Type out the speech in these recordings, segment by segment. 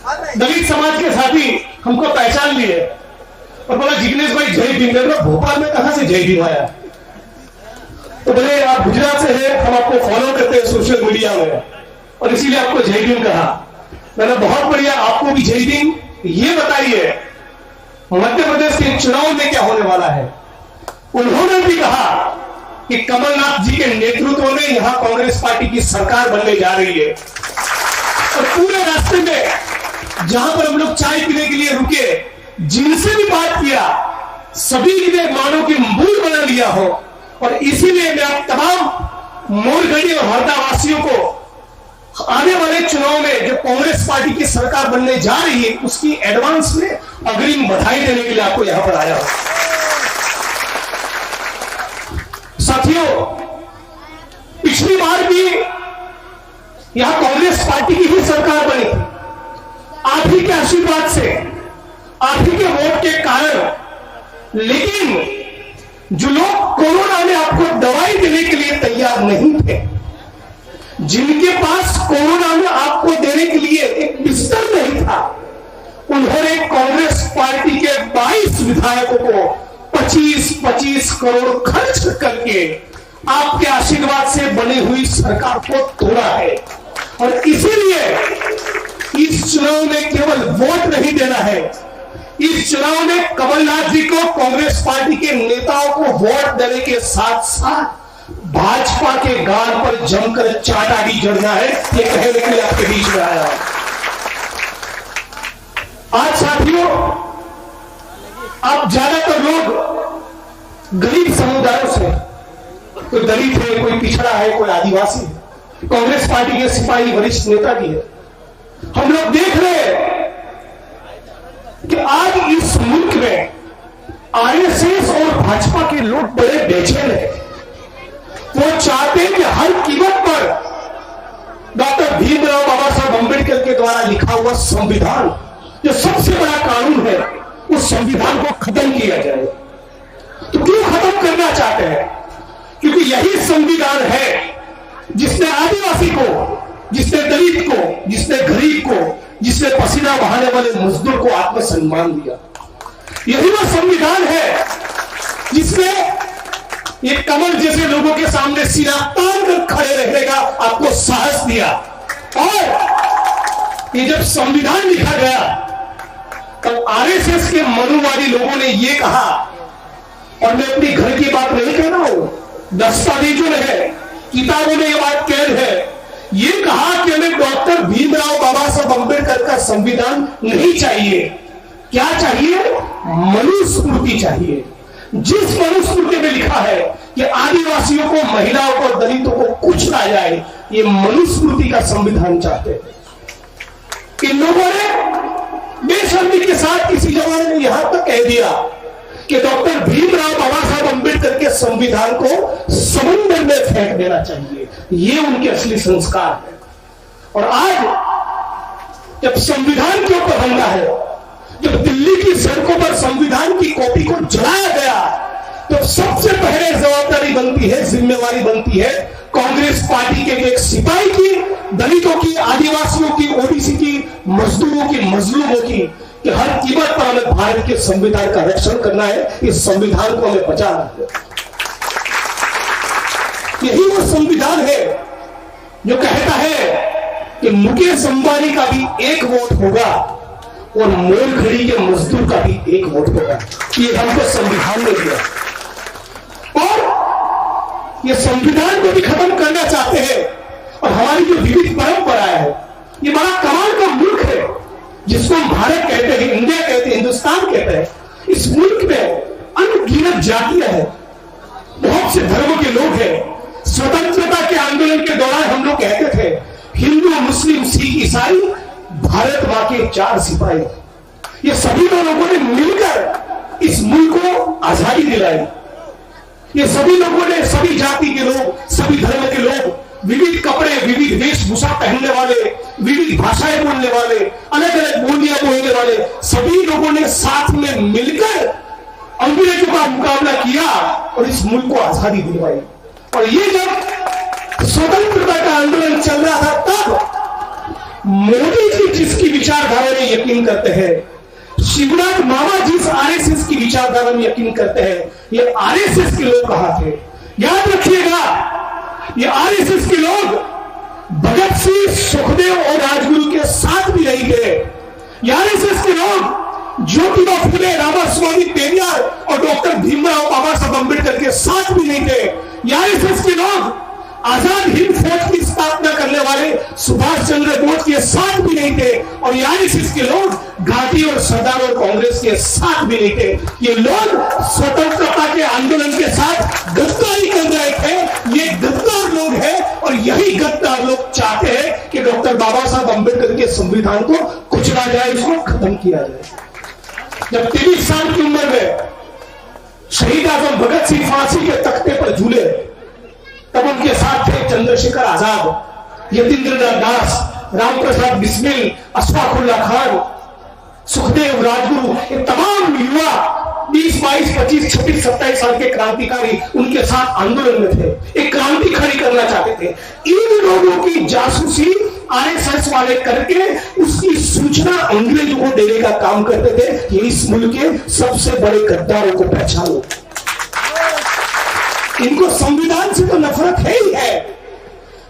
दलित समाज के साथी हमको पहचान लिए और बोला जिग्नेश भाई जय भीम। भोपाल में कहां से जय भीम आया? तो बोले आप गुजरात से हैं, हम आपको फॉलो करते हैं सोशल मीडिया में और इसीलिए आपको जय भीम कहा। मैंने बहुत बढ़िया, आपको भी जय भीम। ये बताइए मध्य प्रदेश के चुनाव में क्या होने वाला है? उन्होंने भी कहा कि कमलनाथ जी के नेतृत्व में यहां कांग्रेस पार्टी की सरकार बनने जा रही है और पूरे रास्ते में जहां पर हम लोग चाय पीने के लिए रुके, जिनसे भी बात किया सभी ने मानो कि मूल बना लिया हो। और इसीलिए मैं आप तमाम मोरगढ़ी और हरदा वासियों को आने वाले चुनाव में जो कांग्रेस पार्टी की सरकार बनने जा रही है उसकी एडवांस में अग्रिम बधाई देने के लिए आपको यहां पर आया हूं। साथियों, पिछली बार भी यहां कांग्रेस पार्टी की ही सरकार बनी थी। आप ही के आशीर्वाद से, आप ही के वोट के कारण। लेकिन जो लोग कोरोना में आपको दवाई देने के लिए तैयार नहीं थे, जिनके पास कोरोना में आपको देने के लिए एक बिस्तर नहीं था, उन्होंने कांग्रेस पार्टी के 22 विधायकों को 25-25 करोड़ खर्च करके आपके आशीर्वाद से बनी हुई सरकार को तोड़ा है। और इसीलिए इस चुनाव में केवल वोट नहीं देना है, इस चुनाव में कमलनाथ जी को, कांग्रेस पार्टी के नेताओं को वोट देने के साथ साथ भाजपा के गाल पर जमकर चाटा भी जड़ना है। ये कहने के लिए आपके बीच में आया। आज साथियों, आप ज्यादातर लोग गरीब समुदायों से, कोई दलित है, कोई पिछड़ा है, कोई आदिवासी है, कांग्रेस पार्टी के सिपाही वरिष्ठ नेता भी है। हम लोग देख रहे हैं कि आज इस मुल्क में आरएसएस और भाजपा के लोग बड़े बेचैन हैं। वो चाहते हैं कि हर कीमत पर डॉक्टर भीमराव बाबा साहब अम्बेडकर के द्वारा लिखा हुआ संविधान, जो सबसे बड़ा कानून है, उस संविधान को खत्म किया जाए। तो क्यों खत्म करना चाहते हैं? क्योंकि यही संविधान है जिसने आदिवासी को, जिसने दलित को, जिसने गरीब को, जिसने पसीना बहाने वाले मजदूर को आत्मसम्मान दिया। यही वो संविधान है जिसने ये कमल जैसे लोगों के सामने सीना तान कर खड़े रहने का आपको साहस दिया। और ये जब संविधान लिखा गया तब आरएसएस के मनुवादी लोगों ने ये कहा, और मैं अपनी घर की बात नहीं कह रहा हूं, दस्तावेजों में है, किताबों में ये बात कैद है, ये कहा कि हमें डॉक्टर भीमराव बाबा साहब अम्बेडकर का संविधान नहीं चाहिए। क्या चाहिए? मनुस्मृति चाहिए। जिस मनुस्मृति में लिखा है कि आदिवासियों को, महिलाओं को, दलितों को कुछ ना जाए, ये मनुस्मृति का संविधान चाहते हैं। इन लोगों ने बेशर्मी के साथ किसी जमाने में यहां तक कह दिया कि डॉक्टर भीमराव बाबा साहब अम्बेडकर के संविधान को समुद्र में फेंक देना चाहिए। ये उनके असली संस्कार है। और आज जब संविधान के ऊपर हमला है, जब दिल्ली की सड़कों पर संविधान की कॉपी को जलाया गया, तो सबसे पहले जवाबदारी बनती है, जिम्मेवारी बनती है कांग्रेस पार्टी के एक सिपाही की, दलितों की, आदिवासियों की, ओबीसी की, मजदूरों की, मजलूमों की, कि हर कीमत पर हमें भारत के संविधान का रक्षण करना है, इस संविधान को हमें बचाना है। यही वो संविधान है जो कहता है कि मुकेश अंबानी का भी एक वोट होगा और मोरखड़ी के मजदूर का भी एक वोट होगा। ये हमको संविधान ने दिया और ये संविधान को भी खत्म करना चाहते हैं। और हमारी जो विविध परंपरा है, ये बड़ा कमाल का मुल्क है जिसको हम भारत कहते हैं, इंडिया कहते हैं, हिंदुस्तान कहते हैं। इस मुल्क में अनगिनत जातियां हैं, बहुत से धर्मों के लोग हैं। स्वतंत्रता के आंदोलन के दौरान हम लोग कहते थे हिंदू, मुस्लिम, सिख, ईसाई, भारत मां के 4 सिपाही। ये सभी लोगों ने मिलकर इस मुल्क को आजादी दिलाई। ये सभी लोगों ने, सभी जाति के लोग, सभी धर्म के लोग, विविध कपड़े, विविध वेशभूषा पहनने वाले, विविध भाषाएं बोलने वाले, अलग अलग बोलियां बोलने वाले, सभी लोगों ने साथ में मिलकर अंग्रेजों का मुकाबला किया और इस मुल्क को आजादी दिलवाई। और ये जब स्वतंत्रता का आंदोलन चल रहा था, तब मोदी जी जिसकी विचारधारा ने यकीन करते हैं, शिवराज मामा जिस आरएसएस की विचारधारा में यकीन करते हैं, ये आरएसएस के लोग कहां थे? याद रखिएगा, ये आरएसएस के लोग भगत सिंह, सुखदेव और राजगुरु के साथ भी नहीं थे। ये आरएसएस के लोग ज्योतिबा फुले, रामास्वामी पेरियार और डॉक्टर भीमराव बाबा साहब अम्बेडकर के साथ भी नहीं थे। ये आरएसएस के लोग आजाद हिंद फौज की स्थापना करने वाले सुभाष चंद्र बोस के साथ भी नहीं थे। और ये आरएसएस के लोग घाटी और सरदार और कांग्रेस के साथ भी नहीं थे। ये लोग स्वतंत्रता के आंदोलन के साथ गद्दारी कर रहे थे। ये गद्दार लोग हैं और यही गद्दार लोग चाहते हैं कि डॉक्टर बाबा साहब अम्बेडकर के संविधान को कुचला जाए, इसको खत्म किया जाए। जब 23 साल की उम्र में शहीद आजम भगत सिंह फांसी के तख्ते पर झूले, तब उनके साथ थे चंद्रशेखर आजाद, यतीन्द्रनाथ दास, राम प्रसाद बिस्मिल, अशफाक उल्लाह खान, सुखदेव, राजगुरु, ये तमाम युवा 20, 22, 25, 26, 27 साल के क्रांतिकारी उनके साथ आंदोलन में थे। एक क्रांति खड़ी करना चाहते थे। इन लोगों की जासूसी आरएसएस वाले करके उसकी सूचना अंग्रेजों को देने का काम करते थे। ये इस मुल्क के सबसे बड़े गद्दारों को पहचानो। इनको संविधान से तो नफरत है ही है,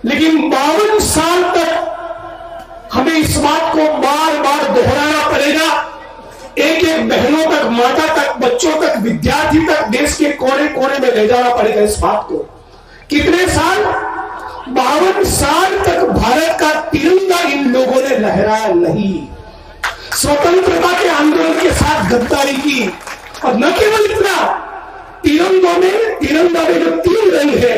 लेकिन 52 साल तक हमें इस बात को बार बार दोहराना पड़ेगा। एक एक बहनों तक, माता तक, बच्चों तक, विद्यार्थी तक, देश के कोने कोने में ले जाना पड़ेगा इस बात को। कितने साल? 52 साल तक भारत का तिरंगा इन लोगों ने लहराया नहीं। स्वतंत्रता के आंदोलन के साथ गद्दारी की। और न केवल इतना, तिरंगा में जो 3 रंग है,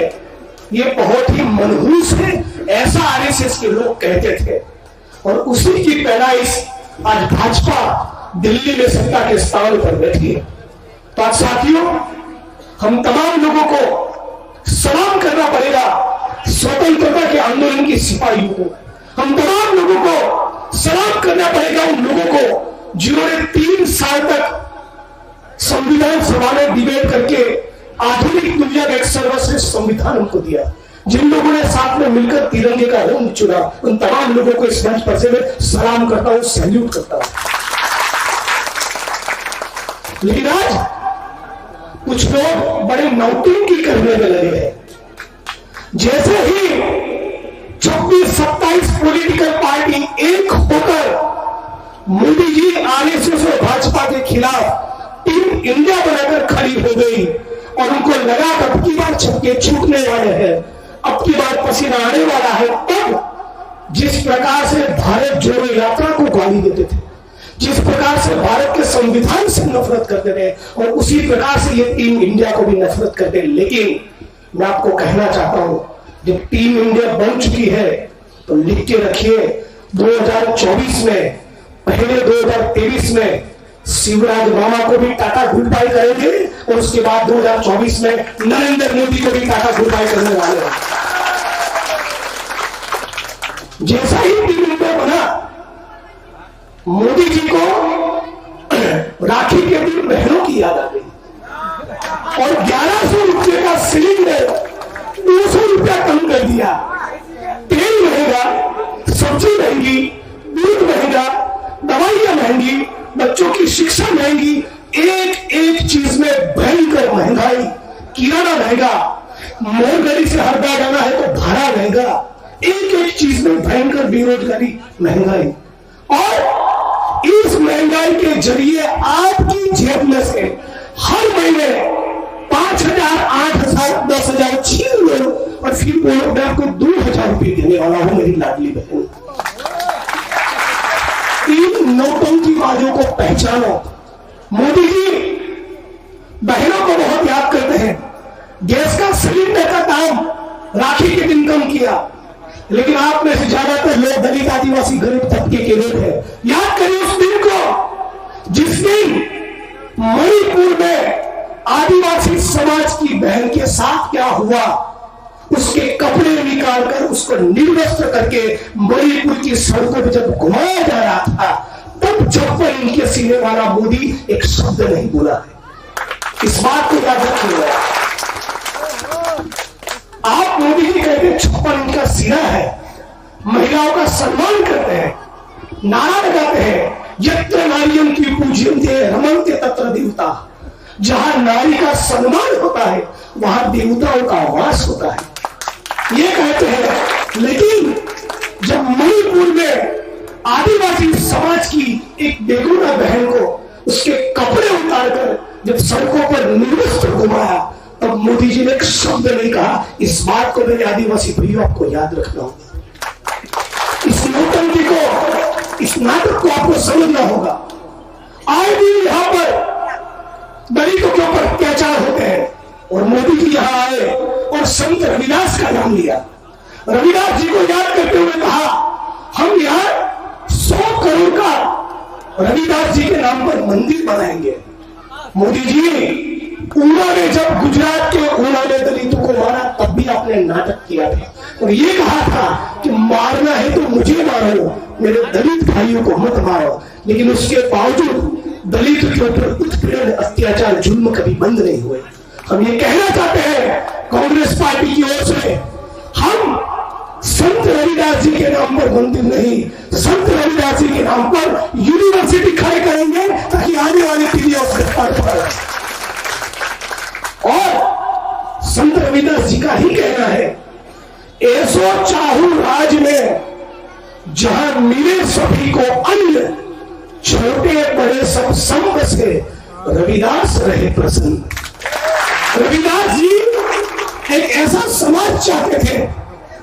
ये बहुत ही मनहूस है, ऐसा आरएसएस के लोग कहते थे। और उसी की पैदाइश आज भाजपा दिल्ली में सत्ता के स्थान पर बैठी है। तो आज साथियों, हम तमाम लोगों को सलाम करना पड़ेगा स्वतंत्रता के आंदोलन की सिपाहियों को। हम तमाम लोगों को सलाम करना पड़ेगा उन लोगों को जिन्होंने 3 साल तक संविधान सभा में डिबेट करके आधुनिक दुनिया का एक सर्वश्रेष्ठ संविधान हमको दिया। जिन लोगों ने साथ में मिलकर तिरंगे का रंग चुना, उन तमाम लोगों को इस मंच पर से मैं सलाम करता हूं, सैल्यूट करता हूं। लेकिन आज कुछ लोग बड़े नौटंकी करने में लगे हैं। जैसे ही 26-27 पॉलिटिकल पार्टी एक होकर मोदी जी, आरएसएस और भाजपा के खिलाफ टीम इंडिया बनाकर खड़ी हो गई और उनको लगा अब की बार छक्के छूटने वाले हैं, अब की बार पसीना आने वाला है, तब जिस प्रकार से भारत जोड़ो यात्रा को गाली देते थे, जिस प्रकार से भारत के संविधान से नफरत करते थे, और उसी प्रकार से ये टीम इंडिया को भी नफरत करते। लेकिन मैं आपको कहना चाहता हूं, जब टीम इंडिया बन चुकी है तो लिख के रखिए, 2024 में, पहले 2023 में शिवराज मामा को भी टाटा गुड बाय करेंगे और उसके बाद 2024 में नरेंद्र मोदी को भी टाटा गुड बाय करने वाले हैं। जैसा ही टीम इंडिया बना, मोदी जी को राखी के दिन बहनों की याद आ गई और 1100 रुपये का सिलेंडर 200 रुपया कम कर दिया। तेल महंगा, सब्जी महंगी, दूध महंगा, दवाइयां महंगी, बच्चों की शिक्षा महंगी, एक एक चीज में भयंकर महंगाई, किराना महंगा, मोलगाड़ी से हर बार जाना है तो भाड़ा महंगा, एक एक चीज में भयंकर बेरोजगारी, महंगाई। और इस महंगाई के जरिए आपकी जेब में से हर महीने 5,000, 8,000, 10,000 छीन लो और फिर बोलो मैं आपको 2,000 रुपये देने वाला हूं मेरी लाडली बहन। इन नौटंकीबाजों को पहचानो। मोदी जी बहनों को बहुत याद करते हैं। गैस का सिलेंडर का दाम राखी के दिन कम किया, लेकिन आप में से ज्यादातर लोग दलित, आदिवासी, गरीब तबके के लोग हैं। याद करें उस दिन को जिस दिन मणिपुर में आदिवासी समाज की बहन के साथ क्या हुआ, उसके कपड़े निकालकर उसको निर्वस्त्र करके मणिपुर की सड़कों पर जब घुमाया जा रहा था, तब चप्पल इनके सीने वाला मोदी एक शब्द नहीं बोला है। इस बात को याद रखिएगा। आप मोदी जी कहते हैं चप्पल इनका सीना है, महिलाओं का सम्मान करते हैं, नारा लगाते हैं, यत्र नारियम की पूज्यन्ते रमन्ते तत्र देवता। जहां नारी का सम्मान होता है वहां देवताओं का वास होता है, ये कहते हैं। लेकिन जब मणिपुर में आदिवासी समाज की एक बेगुना बहन को उसके कपड़े उतारकर जब सड़कों पर निर्वस्त्र घुमाया, तब मोदी जी ने एक शब्द नहीं कहा। इस बात को मेरे आदिवासी भाइयों आपको याद रखना होगा। इस नौटंकी को, इस नाटक को आपको समझना होगा। आए दिन यहां पर दलितों के ऊपर अत्याचार होते हैं और मोदी जी यहां आए और संत रविदास का नाम लिया। रविदास जी को याद करते हुए कहा हम यहाँ 100 करोड़ का रविदास जी के नाम पर मंदिर बनाएंगे। मोदी जी, उन्होंने जब गुजरात के उन्होंने दलितों को मारा तब भी आपने नाटक किया था और ये कहा था कि मारना है तो मुझे मारो, मेरे दलित भाइयों को मत मारो। लेकिन उसके बावजूद दलित के ऊपर उत्पीड़न, अत्याचार, जुल्म कभी बंद नहीं हुए। हम ये कहना चाहते हैं कांग्रेस पार्टी की ओर से, हम संत रविदास जी के नाम पर मंदिर नहीं, संत रविदास जी के नाम पर यूनिवर्सिटी खड़े करेंगे ताकि आने वाली पीढ़ियां उसके पार पड़े। और संत रविदास जी का ही कहना है, ऐसो चाहू राज में जहां मिले सभी को अन्न, छोटे बड़े सब संग से रविदास रहे प्रसन्न। रविदास जी एक ऐसा समाज चाहते थे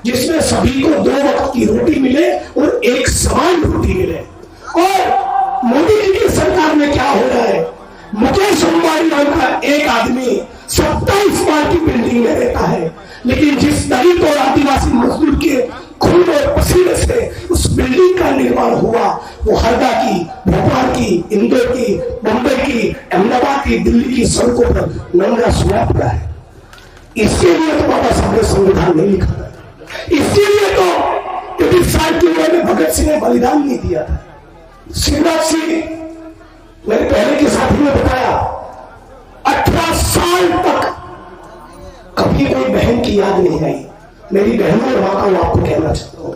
जिसमें सभी को 2 वक्त की रोटी मिले और एक समान रोटी मिले। और मोदी जी की सरकार में क्या हो रहा है, मुकेश अंबानी नाम का एक आदमी 27 माल की बिल्डिंग में रहता है, लेकिन जिस दलित और आदिवासी मजदूर के खून और पसीने से उस बिल्डिंग का निर्माण हुआ, वो हरदा की, भोपाल की, इंदौर की, मुंबई की, अहमदाबाद की, दिल्ली की सड़कों पर नंगा सोया पड़ा है। इसके लिए तो बाबा साहब ने संविधान नहीं लिखा था, इसीलिए तो 23 साल की उम्र में भगत सिंह ने बलिदान नहीं दिया था। शिवराज सिंह, मेरे पहले के साथी ने बताया, 18 साल तक कभी कोई बहन की याद नहीं आई। मेरी बहनों और मां को आपको कहना चाहता हूं,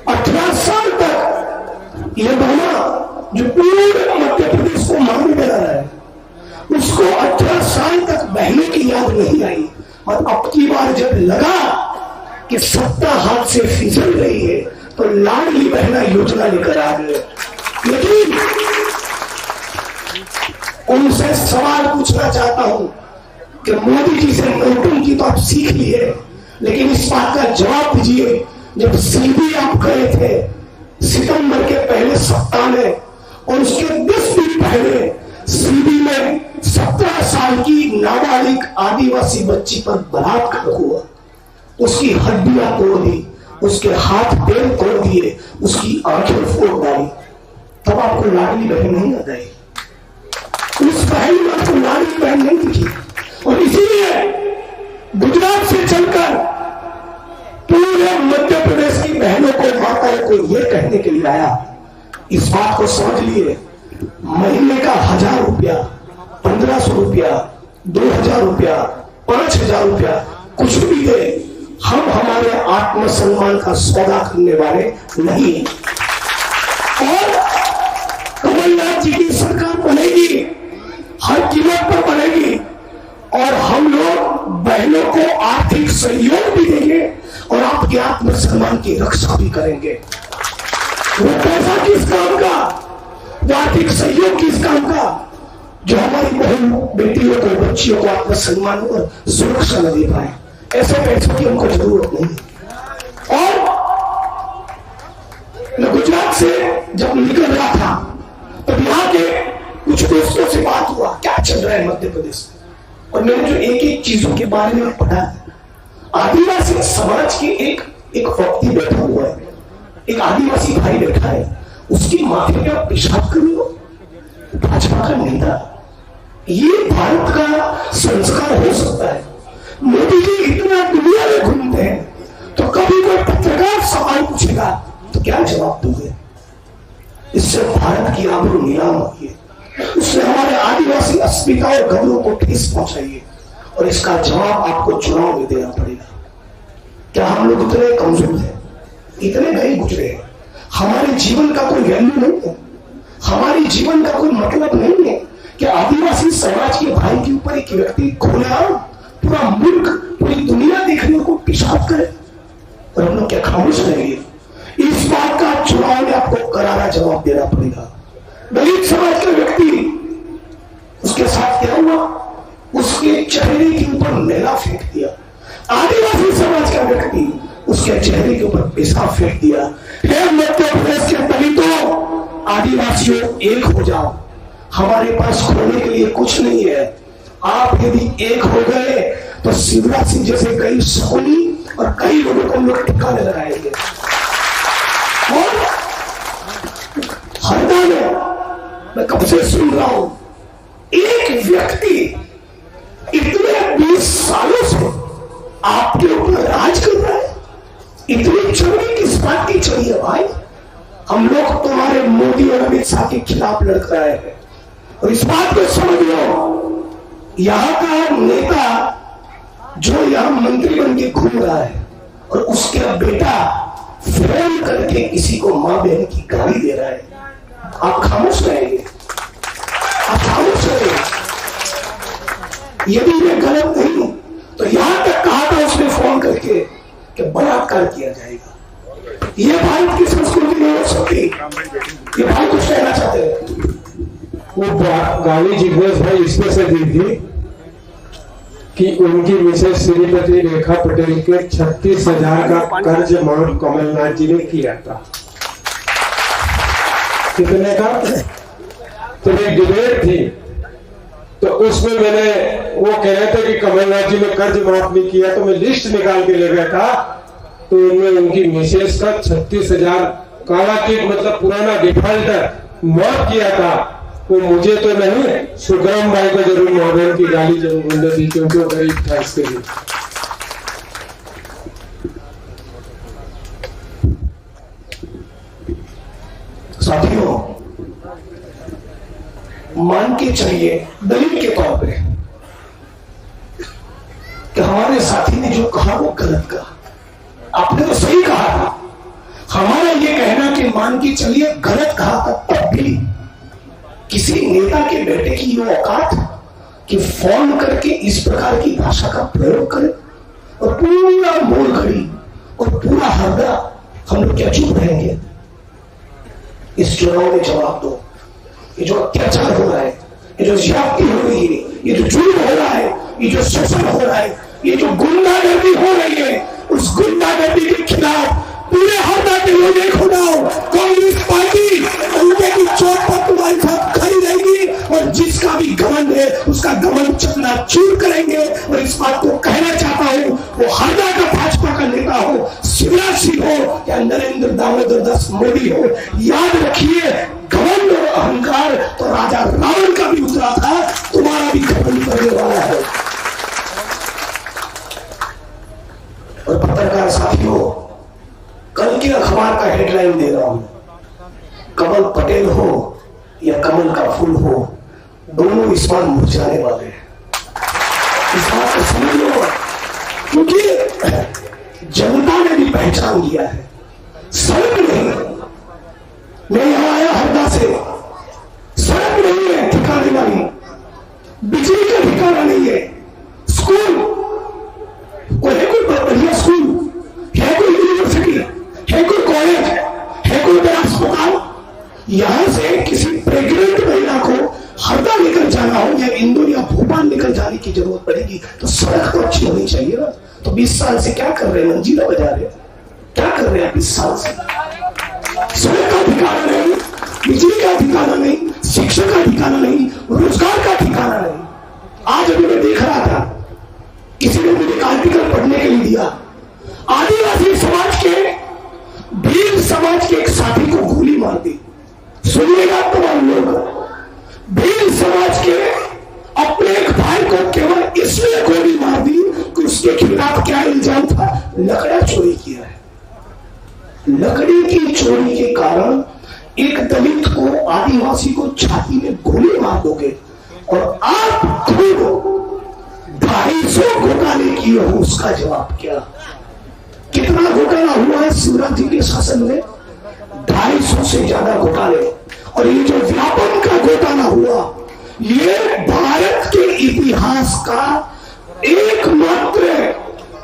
18 साल तक यह बहना जो पूरे मध्य प्रदेश को मांग में रहा है, उसको 18 साल तक बहनों की याद नहीं आई। और अब की बार जब लगा कि सत्ता हाथ से फिसल रही है तो लाडली बहना योजना लेकर आ गए। लेकिन उनसे सवाल पूछना चाहता हूं कि मोदी जी से नोटंकी तो आप सीख लिए, लेकिन इस बात का जवाब दीजिए, जब सीबी आप गए थे सितंबर के पहले सप्ताह में और उसके 10 दिन पहले सीबी में 17 साल की नाबालिग आदिवासी बच्ची पर बलात्कार हुआ, उसकी हड्डियां तोड़ दी, उसके हाथ पैर तोड़ दिए, उसकी आंखें फोड़ डाली, तब आपको लाडली बहन नहीं याद आई। उस बहन में आपको लाडली बहन नहीं दिखी। और इसीलिए गुजरात से चलकर पूरे मध्य प्रदेश की बहनों को, माताओं को यह कहने के लिए आया, इस बात को समझ लिए, महीने का 1000 रुपया, 1500 रुपया, 2000 रुपया, 5000 रुपया, कुछ भी दे, हम हमारे आत्मसम्मान का सौदा करने वाले नहीं। और कमलनाथ जी की सरकार बनेगी, हर कीमत पर बनेगी, और हम लोग बहनों को आर्थिक सहयोग भी देंगे और आपके आत्मसम्मान की रक्षा भी करेंगे। वो पैसा किस काम का, वो आर्थिक सहयोग किस काम का, जो हमारी बहन बेटियों को, बच्चियों को आत्मसम्मान और सुरक्षा न दे पाए। ऐसे पैसों की हमको जरूरत नहीं। और मैं गुजरात से जब निकल रहा था तब यहाँ के कुछ दोस्तों से बात हुआ, क्या चल रहा है मध्य प्रदेश में, और मैंने जो एक एक चीजों के बारे में पढ़ा, आदिवासी समाज के एक व्यक्ति बैठा हुआ है, एक आदिवासी भाई बैठा है, उसकी माथे पे पेशाब करो, भाजपा का नेता, ये भारत का संस्कार हो सकता है। मोदी जी इतना दुनिया में घूमते हैं तो कभी कोई पत्रकार सवाल पूछेगा तो क्या जवाब दोगे? इससे भारत की आबरू नीलाम होती है, उससे हमारे आदिवासी अस्मिता और गौरव को ठेस पहुंचाई है, और इसका जवाब आपको चुनाव में देना पड़ेगा। क्या हम लोग इतने कमजोर हैं, इतने गए गुजरे हैं, हमारे जीवन का कोई वैल्यू नहीं है, हमारी जीवन का कोई मतलब नहीं है कि आदिवासी समाज के भाई के ऊपर एक व्यक्ति खुलेआम पूरा मुल्क पूरी दुनिया देखने को पेशाब करे और हम लोग क्या खामोश रहेंगे? इस बात का चुनाव में आपको करारा जवाब देना पड़ेगा। दलित समाज का व्यक्ति, उसके साथ क्या हुआ? उसके चेहरे के ऊपर मैला फेंक दिया। आदिवासी समाज का व्यक्ति उसके चेहरे के ऊपर पेशाब फेंक दिया। हे मध्य प्रदेश के दलितों, आदिवासियों, एक हो जाओ। हमारे पास खोने के लिए कुछ नहीं है। आप यदि एक हो गए तो शिवराज सिंह जैसे कई शकुनी और कई लोगों को हम लोग ठिकाने लगाएंगे। और हरदा में मैं कब से सुन रहा हूं, एक व्यक्ति इतने 20 सालों से आपके ऊपर राज कर रहा है। इतनी चोरी किस बात की चोरी है भाई? हम लोग तुम्हारे मोदी और अमित शाह के खिलाफ लड़ रहे हैं। और इस बात को समझ लो, यहां का नेता जो यहां मंत्री बन के घूम रहा है और उसका बेटा फोन करके किसी को मां बहन की गाली दे रहा है, आप खामोश रहेंगे? आप खामोश रहेंगे? यदि मैं गलत नहीं हूं तो यहां तक कहा था उसने फोन करके कि बलात्कार किया जाएगा। ये भारत की संस्कृति नहीं हो सकती। ये भाई कुछ कहना चाहते हैं? वो गाली जिग्नेश भाई इसमें से दी थी कि उनकी मिसेस श्रीमती रेखा पटेल के 36,000 का कर्ज माफ कमलनाथ जी ने किया था। कितने का? तो एक डिबेट थी, तो उसमें मैंने वो कह रहे थे कि कमलनाथ जी ने कर्ज माफ नहीं किया, तो मैं लिस्ट निकाल के ले गया था, तो उनमें उनकी मिसेस का 36,000 काला चेक मतलब पुराना डिफॉल्टर माफ किया था। वो मुझे तो नहीं, सुग्राम भाई को जरूर मॉडर्न की गाली जरूर मिल थी, क्योंकि वो गरीब था इसके लिए। साथियों, मान के चलिए दलित के तौर पे कि हमारे साथी ने जो कहा वो गलत कहा। आपने तो सही कहा था। हमारा ये कहना कि मान के चलिए गलत कहा था, तब भी किसी नेता के बेटे की ये औकात कि फोन करके इस प्रकार की भाषा का प्रयोग करे और पूरा मोलगढ़ी और पूरा हरदा हम लोग क्या चुप रहेंगे? इस चुनाव में जवाब दो। ये जो अत्याचार हो रहा है, ये जो ज्यादती हो रही है, ये जो जुल्म हो रहा है, ये जो शोषण हो रहा है, ये जो गुंडागर्दी हो रही है, उस गुंडागर्दी के खिलाफ पूरे हरदा के लोग एक हो जाओ। कांग्रेस पार्टी उनके की चोट पर तुम्हारे साथ खड़ी रहेगी और जिसका भी घमंड है उसका घमंड चकनाचूर करेंगे। और इस बात को कहना चाहता हूं, वो हरदा का भाजपा का नेता हो, शिवराज सिंह हो या नरेंद्र दामोदर दास मोदी हो, याद रखिए घमंड और अहंकार तो राजा रावण का भी उतरा था, तुम्हारा भी घमंड करने वाला है। और पत्रकार साथियों, कल के अखबार का हेडलाइन दे रहा हूं, कमल पटेल हो या कमल का फूल हो, दोनों इस बार मुरझाने वाले हैं। इस बात को समझ लो, क्योंकि जनता ने भी पहचान लिया है। सड़क नहीं, मैं यहां आया हरदा से, सड़क नहीं है ठिकाने वाली, बिजली का ठिकाना नहीं है, स्कूल कोई है, कोई बढ़िया स्कूल है, कोई यूनिवर्सिटी है, कोई कॉलेज है, कोई बड़ा अस्पताल? यहां से किसी प्रेग्नेंट महिला को हरदा लेकर जाना हो या इंदौर या भोपाल लेकर जाने की जरूरत पड़ेगी तो सड़क तो अच्छी होनी चाहिए ना। तो 20 साल से क्या कर रहे हैं? मंजीरा बजा रहे हैं। क्या कर रहे हैं 20 साल से? सड़क का ठिकाना नहीं, बिजली का ठिकाना नहीं, शिक्षा का ठिकाना नहीं, रोजगार का ठिकाना नहीं। आज अभी मैं देख रहा था, किसी ने मुझे आर्टिकल पढ़ने के लिए दिया, आदिवासी समाज के, भील समाज के एक साथी को गोली मार दी। सुनिएगा तमाम लोग, भील समाज के अपने एक भाई को केवल इसलिए गोली मार दी कि उसके खिलाफ क्या इल्जाम था? लकड़ा चोरी किया है। लकड़ी की चोरी के कारण एक दलित को, आदिवासी को छाती में गोली मार दोगे और आप खुद 250 घोटाले किए हो, उसका जवाब क्या? कितना घोटाला हुआ है शिवराज जी के शासन में? 250 से ज्यादा घोटाले। और ये जो व्यापम का घोटाला हुआ, ये भारत के इतिहास का एकमात्र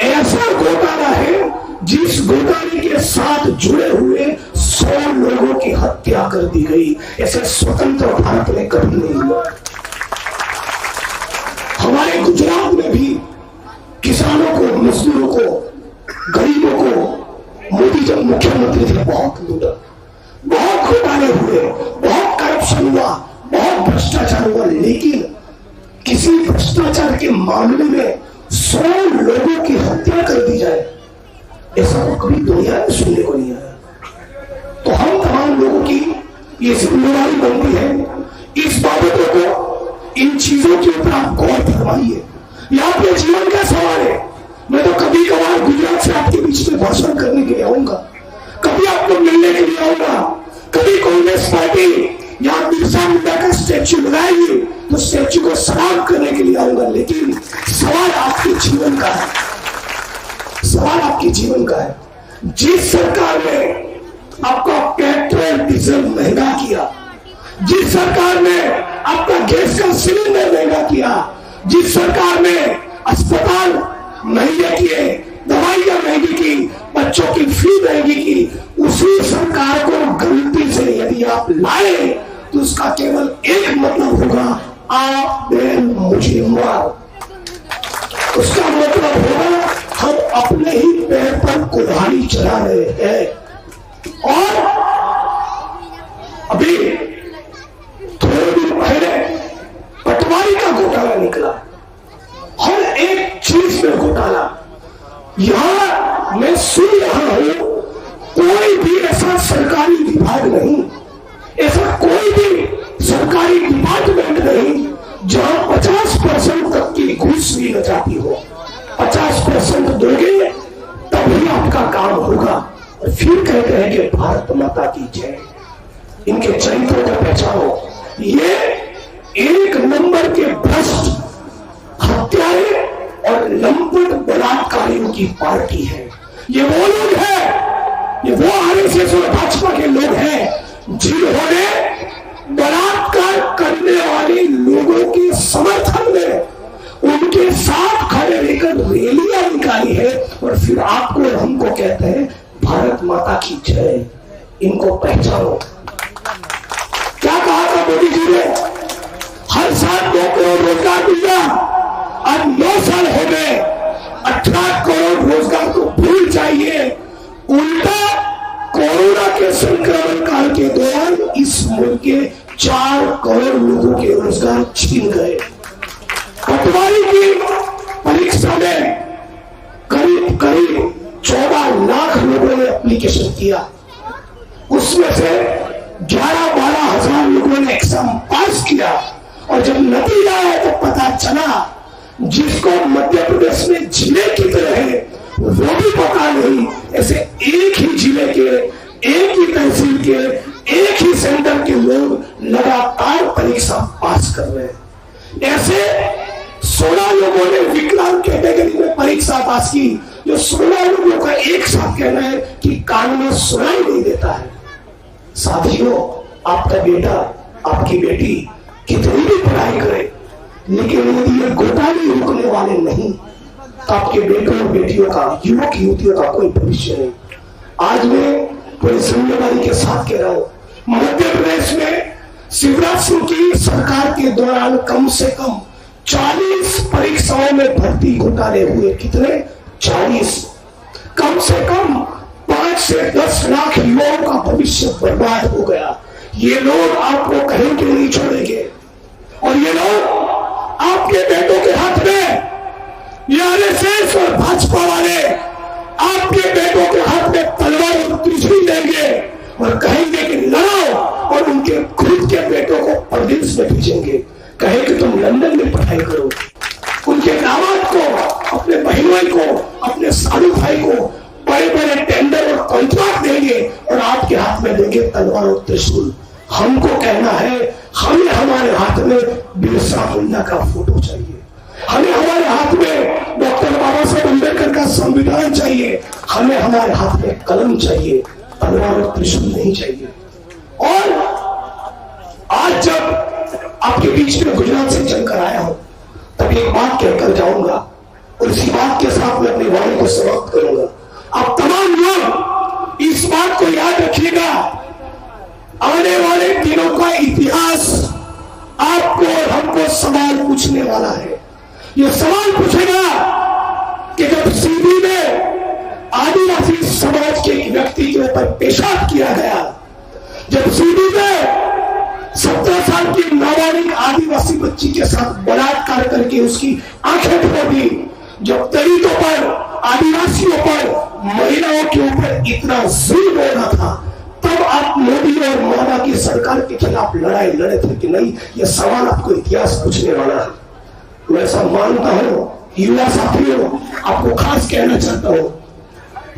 ऐसा घोटाला है जिस घोटाले के साथ जुड़े हुए 100 लोगों की हत्या कर दी गई। ऐसे स्वतंत्र भारत में कभी नहीं हुआ। हमारे गुजरात में भी किसानों को, मजदूरों को, गरीबों को मोदी जब मुख्यमंत्री थे बहुत लूटा, बहुत घोटाले हुए, बहुत करप्शन हुआ, बहुत भ्रष्टाचार हुआ, लेकिन किसी भ्रष्टाचार के मामले में 100 लोगों की हत्या कर दी जाए, ऐसा तो कभी दुनिया में सुनने को नहीं आया। तो हम तमाम लोगों की ये जिम्मेदारी बनती है इस बाबतों को, इन चीजों के ऊपर आप गौर फरमाइए। यह आपके जीवन का सवाल है। मैं तो कभी कभार गुजरात से आपके बीच में भाषण करने के लिए आऊंगा, कभी आपको मिलने के लिए आऊंगा, कभी कांग्रेस पार्टी यहाँ बिरसा मुंडा का स्टैच्यू लगाएगी तो स्टैच्यू को सलाम करने के लिए आऊंगा। लेकिन सवाल आपके जीवन का है, सवाल आपके जीवन का है। जिस सरकार ने आपका पेट्रोल डीजल महंगा किया, जिस सरकार ने आपका गैस का सिलेंडर महंगा किया, जिस सरकार ने अस्पताल महंगे किए, दवाइयां महंगी की, बच्चों की फी महंगी की, उसी सरकार को गलती से यदि आप लाए तो उसका केवल एक मतलब होगा, आप मुझे मारो। उसका मतलब होगा हम अपने ही पैर पर कुल्हाड़ी चला रहे हैं। और अभी थोड़े दिन पहले पटवारी का घोटाला निकला, हर एक चीज में घोटाला। यहां मैं सुन रहा हूं कोई भी ऐसा सरकारी विभाग नहीं, ऐसा कोई भी सरकारी डिपार्टमेंट नहीं जहां 50% तक की घूस ली न जाती हो। 50% दोगे तभी आपका काम होगा। और फिर कहते हैं कि भारत माता की जय। इनके चरित्रों को पहचानो। ये एक नंबर के भ्रष्ट, हत्यारे और लंपट बलात्कारियों की पार्टी है। ये वो लोग हैं, ये वो आरएसएस और भाजपा के लोग हैं जिन्होंने बलात्कार करने वाले लोगों के समर्थन में उनके साथ खड़े रहकर रैलियां निकाली है और फिर आपको और हमको कहते हैं भारत माता की जय। इनको पहचानो। क्या कहा था मोदी जी ने? हर साल 2 करोड़ रोजगार मिला। आज 9 साल हो गए, 18 करोड़ रोजगार को भूल जाइए। उल्टा कोरोना के संक्रमण काल के दौरान इस मुल्क के 4 करोड़ लोगों के रोजगार छीन गए। पटवारी की परीक्षा में करीब 14 लाख लोगों ने एप्लीकेशन किया। उसमें से 11-12 हजार लोगों ने एग्जाम पास किया। और जब नतीजा आया तो पता चला जिसको मध्य प्रदेश में जिले की तरह है वो भी पता नहीं, ऐसे एक ही जिले के, एक ही तहसील के, एक ही सेंटर के लोग लगातार परीक्षा पास कर रहे हैं। ऐसे 16 लोगों ने विकलांग कैटेगरी में परीक्षा पास की। जो 16 लोगों का एक साथ कहना है कि कान में सुनाई नहीं देता है। साथियों, आपका बेटा, आपकी बेटी कितनी भी पढ़ाई करे, लेकिन यदि ये घोटाले रुकने वाले नहीं तो आपके बेटों और बेटियों का, युवक युवतियों का कोई भविष्य नहीं। आज मैं पूरी जिम्मेदारी के साथ कह रहा हूं, मध्य प्रदेश में शिवराज सिंह की सरकार के दौरान कम से कम 40 परीक्षाओं में भर्ती घोटाले हुए। कितने? 40। कम से कम 5 से 10 लाख युवाओं का भविष्य बर्बाद हो गया। ये लोग आपको कहीं के नहीं छोड़ेंगे और ये लोग आपके बेटों के हाथ में, ये आरएसएस और भाजपा वाले आपके बेटों के हाथ में तलवार और त्रिशूल देंगे और कहेंगे कि लड़ो, और उनके खुद के बेटों को प्रदेश में भेजेंगे। कहे कि तुम लंदन में पढ़ाई करो। उनके दामाद को, अपने बहन भाई को, अपने सालू भाई को बड़े बड़े टेंडर और कॉन्ट्रैक्ट देंगे और आपके हाथ में देंगे तलवार और त्रिशूल। हमको कहना है, हमें हमारे हाथ में बिरसा मुंडा का फोटो चाहिए, हमें हमारे हाथ में डॉक्टर बाबा साहेब अम्बेडकर का संविधान चाहिए, हमें हमारे हाथ में कलम चाहिए, तलवार और त्रिशूल नहीं चाहिए। और आज जब आपके बीच में गुजरात से चलकर आया हूं तब एक बात कहकर जाऊंगा और इसी बात के साथ मैं अपनी वाणी को समाप्त करूंगा। आप तमाम लोग इस बात को याद रखिएगा, आने वाले दिनों का इतिहास आपको और हमको सवाल पूछने वाला है। ये सवाल पूछेगा कि जब सीधी में आदिवासी समाज के एक व्यक्ति के ऊपर पेशाब किया गया, जब सीधी में 17 साल की नाबालिग आदिवासी बच्ची के साथ बलात्कार करके उसकी आंखें फोड़ दी, जब दलितों पर, आदिवासियों पर, महिलाओं के ऊपर इतना जुल्म हो रहा था, तब आप मोदी और मामा की सरकार के खिलाफ लड़ाई लड़े थे कि नहीं? ये सवाल आपको इतिहास पूछने वाला है। मैं ऐसा मानता हूं, युवा साथियों, आपको खास कहना चाहता हूं,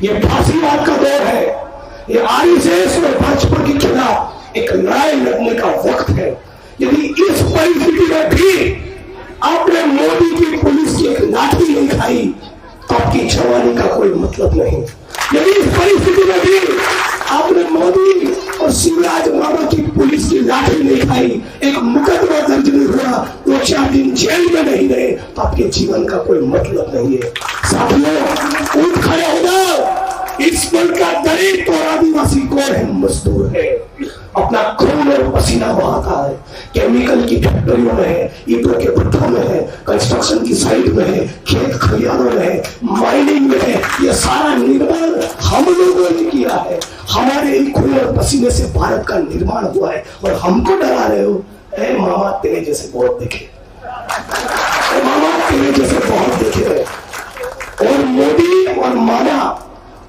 ये फांसीवाद का दौर है, ये आरएसएस और भाजपा के खिलाफ एक लड़ाई लड़ने का वक्त है। यदि इस परिस्थिति में भी आपने मोदी की पुलिस की एक लाठी नहीं खाई तो आपकी जवानी का कोई मतलब नहीं। यदि इस परिस्थिति में भी आपने मोदी और शिवराज मामा की पुलिस की लाठी नहीं खाई, एक मुकदमा दर्ज नहीं हुआ, 2-4 दिन जेल में नहीं रहे, तो आपके जीवन का कोई मतलब नहीं है। साथियों, उठ खड़े हो जाओ। इस मुल्क का दलित और आदिवासी कौन है? मजदूर है, अपना खून और पसीना बहाता है, केमिकल की फैक्ट्रियों में है, ईंटों के भट्ठों में है, कंस्ट्रक्शन की साइट में है, खेत खलिहानों में है, माइनिंग में है। ये सारा निर्माण हम लोगों ने किया है, हमारे खून और पसीने से भारत का निर्माण हुआ है, और हमको डरा रहे हो? ए मामा, तेरे जैसे बहुत देखे, मामा तेरे जैसे बहुत देखे। और मोदी और मामा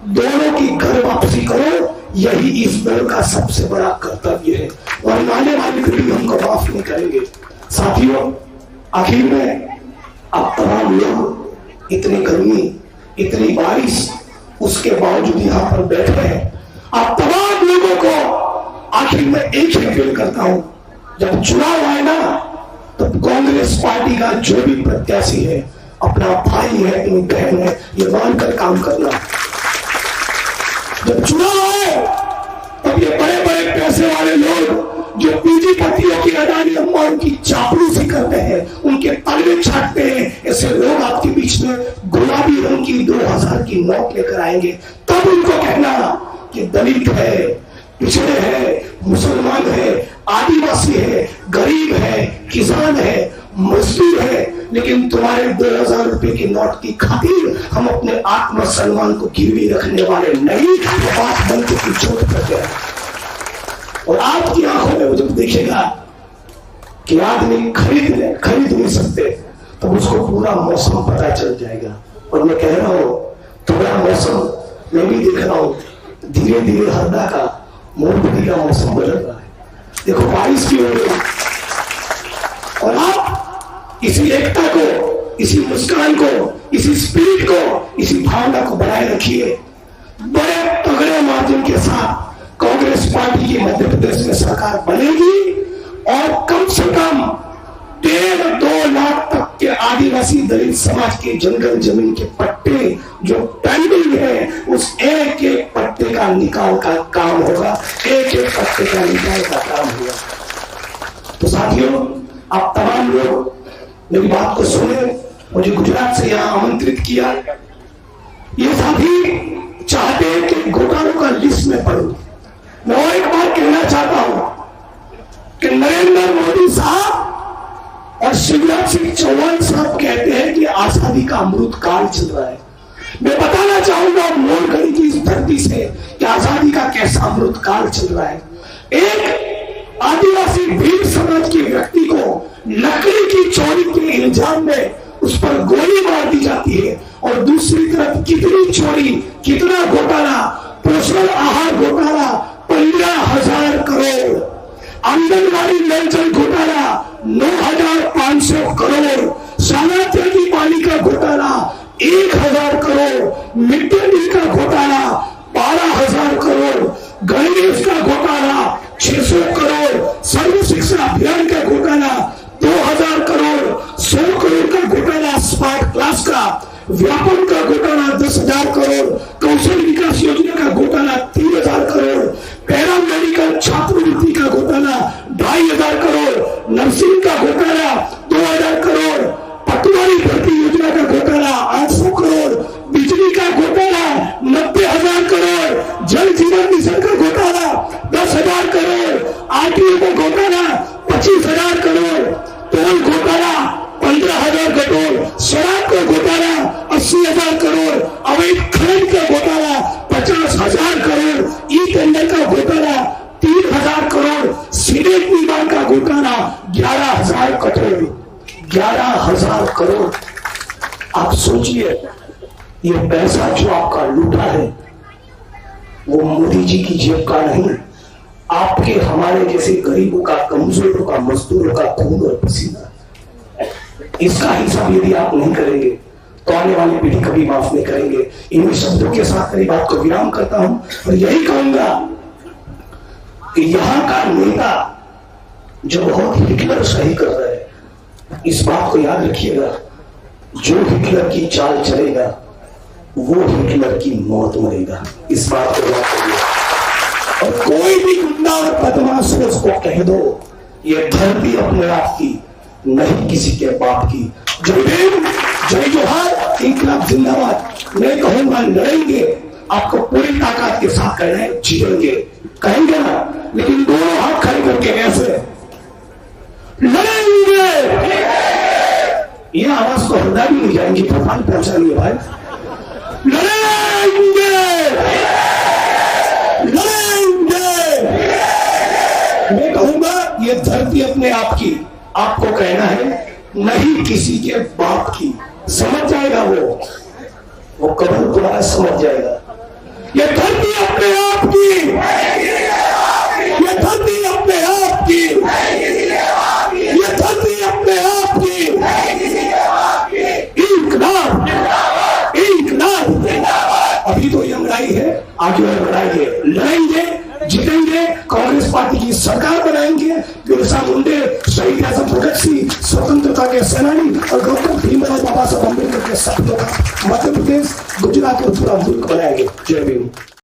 दोनों की घर वापसी करो, यही इस दल का सबसे बड़ा कर्तव्य है, और आने वाली पीढ़ी हमको माफ नहीं करेंगे। साथियों, आखिर में आप तमाम लोग इतनी गर्मी, इतनी बारिश, उसके बावजूद यहाँ पर बैठे हैं, आप तमाम लोगों को आखिर में एक ही अपील करता हूं, जब चुनाव आए ना, तब कांग्रेस पार्टी का जो भी प्रत्याशी है, अपना भाई है, अपनी बहन है, ये मानकर काम करना। जब चुनाव आए तब ये बड़े बड़े पैसे वाले लोग जो पूंजीपतियों की, अडानी अंबानी की चापलूसी करते हैं, उनके तलवे छाटते हैं, ऐसे लोग आपके बीच में गुलाबी रंग की 2000 की नोट लेकर आएंगे, तब उनको कहना कि दलित है, पिछड़े है, मुसलमान है, आदिवासी है, गरीब है, किसान है, मजदूर है, लेकिन तुम्हारे 2000 रुपए की नोट की खातिर हम अपने आत्मसम्मान को गिरवी रखने वाले नहीं। बात बनते की चोट करते हैं, और आपकी आंखों में वो जब देखेगा कि आदमी खरीद नहीं सकते, तो उसको पूरा मौसम पता चल जाएगा। और मैं कह रहा हूं, थोड़ा मौसम मैं भी देख रहा हूं, धीरे धीरे हरदा का, मूंगफली का मौसम बदल रहा है। देखो बारिश की हो रही, और आप इसी एकता को, इसी मुस्कान को, इसी स्पिरिट को, इसी भावना को बनाए रखिए। बड़े तगड़े मार्जिन के साथ कांग्रेस पार्टी की मध्य प्रदेश में सरकार बनेगी, और कम से कम 1.5-2 लाख तक के आदिवासी दलित समाज के जंगल जमीन के पट्टे जो पेंडिंग है, उस एक एक पट्टे का निकाल का काम होगा, एक एक पट्टे का निकाल का काम होगा। तो साथियों, आप तमाम लोग मेरी बात को सुने, मुझे गुजरात से यहाँ आमंत्रित किया। ये साथी चाहते हैं कि घोटालों का लिस्ट में पढ़ूं। मैं और एक बार कहना चाहता हूं कि नरेंद्र मोदी साहब और शिवराज सिंह चौहान साहब कहते हैं कि आजादी का अमृत काल चल रहा है। मैं बताना चाहूंगा मोरगढ़ की इस धरती से कि आजादी का कैसा अमृत काल चल रहा है। एक आदिवासी भील समाज के व्यक्ति को लकड़ी की चोरी के इल्जाम में उस पर गोली मार दी जाती है, और दूसरी तरफ कितनी चोरी, कितना घोटाला, पोषण आहार घोटाला 15,000 करोड़, आंगनबाड़ी नल जल घोटाला 9,500 करोड़, शालात्य की पानी का घोटाला 1,000 करोड़, मिड डे मील का घोटाला 12,000 करोड़, गणवेश का घोटाला 600 करोड़, सर्व शिक्षा अभियान का घोटाला 2,000 करोड़, 100 करोड़ का घोटाला स्मार्ट क्लास का, व्यापक का घोटाला 10,000 करोड़, कौशल विकास योजना का घोटाला 3,000 करोड़, पैरामेडिकल छात्रवृत्ति का घोटाला 2,500 करोड़, नर्सिंग का घोटाला 2000 करोड़, पटवारी भर्ती योजना का घोटाला 800 करोड़, बिजली का घोटाला 90,000 करोड़, जल जीवन मिशन का घोटाला 10,000 करोड़, आरटीओ का घोटाला 25,000 करोड़, टोल घोटाला 15,000 करोड़, शराब का घोटाला 80,000 करोड़, अवैध खनन का घोटाला 50,000 करोड़, ई टेंडर का घोटाला 3,000 करोड़, सीमेंट निर्माण का घोटाला 11,000 करोड़, 11,000 करोड़। आप सोचिए, ये पैसा जो आपका लूटा है वो मोदी जी की जेब का नहीं, आपके हमारे जैसे गरीबों का, कमजोरों का, मजदूरों का खून और पसीना। इसका हिसाब यदि आप नहीं करेंगे तो आने वाली पीढ़ी कभी माफ नहीं करेंगे। इन्हीं शब्दों के साथ मेरी बात को विराम करता हूं और यही कहूंगा कि यहां का नेता जो बहुत हिटलर सही कर रहा है, इस बात को याद रखिएगा, जो हिटलर की चाल चलेगा वो हिटलर की मौत मरेगा। इस बात को याद रखिएगा। और कोई भी गुंडा और बदमाश हो उसको कह दो, ये धरती अपने आप की नहीं किसी के बाप की। जय भीम, जय जोहार, इंकलाब जिंदाबाद। मैं कहूंगा लड़ेंगे, आपको पूरी ताकत के साथ कहना है, जीतेंगे कहेंगे ना, लेकिन दोनों हाथ खड़े करके कैसे लड़ेंगे, ये आवाज तो हृदय भी नहीं जाएंगी, भगवान पहुंचाएंगे भाई। लड़ेंगे, लड़ेंगे। मैं कहूंगा ये धरती अपने आप की, आपको कहना है नहीं किसी के बाप की। समझ जाएगा वो कभी दोबारा समझ जाएगा। ये धरती अपने आप की, ये धरती अपने आप की, ये धरती अपने आप की। इंकलाब, इंकलाब। अभी तो ये लड़ाई है, आगे और लड़ाएंगे, लड़ेंगे, जीतेंगे, कांग्रेस पार्टी की सरकार बनाएंगे। बिरसा मुंडे, शहीद आजम भगत सिंह, स्वतंत्रता के सेनानी और डॉक्टर भीमराव बाबा साहब अम्बेडकर के सपनों का मध्य प्रदेश, गुजरात और पूरा मुल्क बनाएंगे। जय भीम।